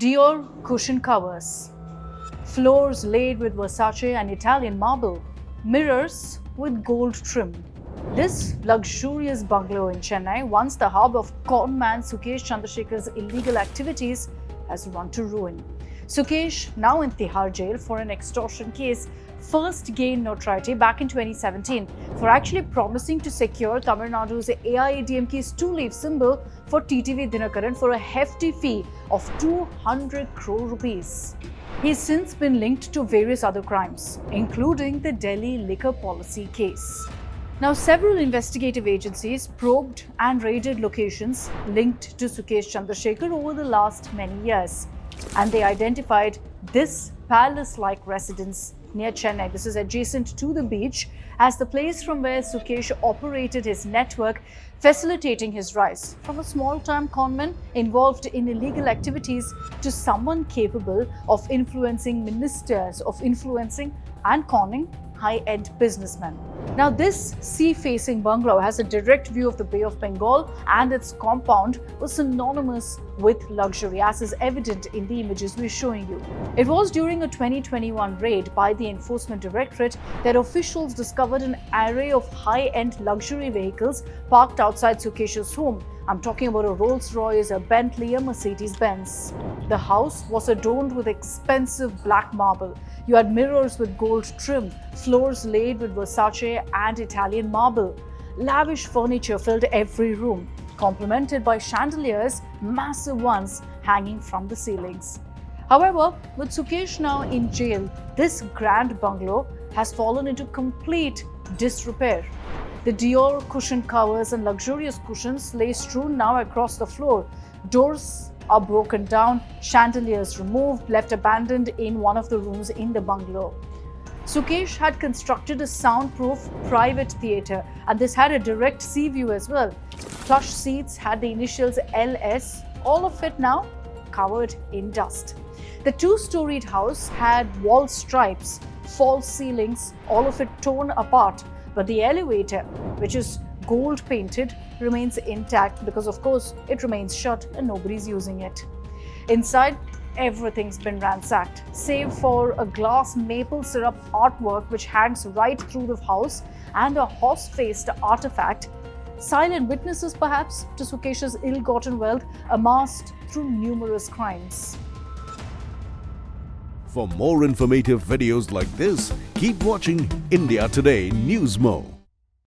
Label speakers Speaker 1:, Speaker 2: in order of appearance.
Speaker 1: Dior cushion covers, floors laid with Versace and Italian marble, mirrors with gold trim. This luxurious bungalow in Chennai, once the hub of conman Sukesh Chandrasekhar's illegal activities, has run to ruin. Sukesh, now in Tihar jail for an extortion case, first gained notoriety back in 2017 for actually promising to secure Tamil Nadu's AIADMK's two-leaf symbol for TTV Dinakaran for a hefty fee of 200 crore rupees. He's since been linked to various other crimes, including the Delhi liquor policy case. Now, several investigative agencies probed and raided locations linked to Sukesh Chandrasekhar over the last many years, and they identified this palace-like residence near Chennai. This is adjacent to the beach as the place from where Sukesh operated his network, facilitating his rise from a small-time conman involved in illegal activities to someone capable of influencing ministers, of influencing and conning high-end businessmen. Now, this sea-facing bungalow has a direct view of the Bay of Bengal, and its compound was synonymous with luxury, as is evident in the images we're showing you. It was during a 2021 raid by the Enforcement Directorate that officials discovered an array of high-end luxury vehicles parked outside Sukesh's home. I'm talking about a Rolls-Royce, a Bentley, a Mercedes-Benz. The house was adorned with expensive black marble. You had mirrors with gold trim, floors laid with Versace and Italian marble. Lavish furniture filled every room, complemented by chandeliers, massive ones hanging from the ceilings. However, with Sukesh now in jail, this grand bungalow has fallen into complete disrepair. The Dior cushion covers and luxurious cushions lay strewn now across the floor. Doors are broken down, chandeliers removed, left abandoned in one of the rooms in the bungalow. Sukesh had constructed a soundproof private theatre, and this had a direct sea view as well. Plush seats had the initials LS, all of it now covered in dust. The two-storied house had wall stripes, false ceilings, all of it torn apart, but the elevator, which is gold painted, remains intact because, of course, it remains shut and nobody's using it. Inside, everything's been ransacked, save for a glass maple syrup artwork which hangs right through the house and a horse-faced artifact, silent witnesses perhaps to Sukesh's ill-gotten wealth amassed through numerous crimes.
Speaker 2: For more informative videos like this, keep watching India Today News Mo.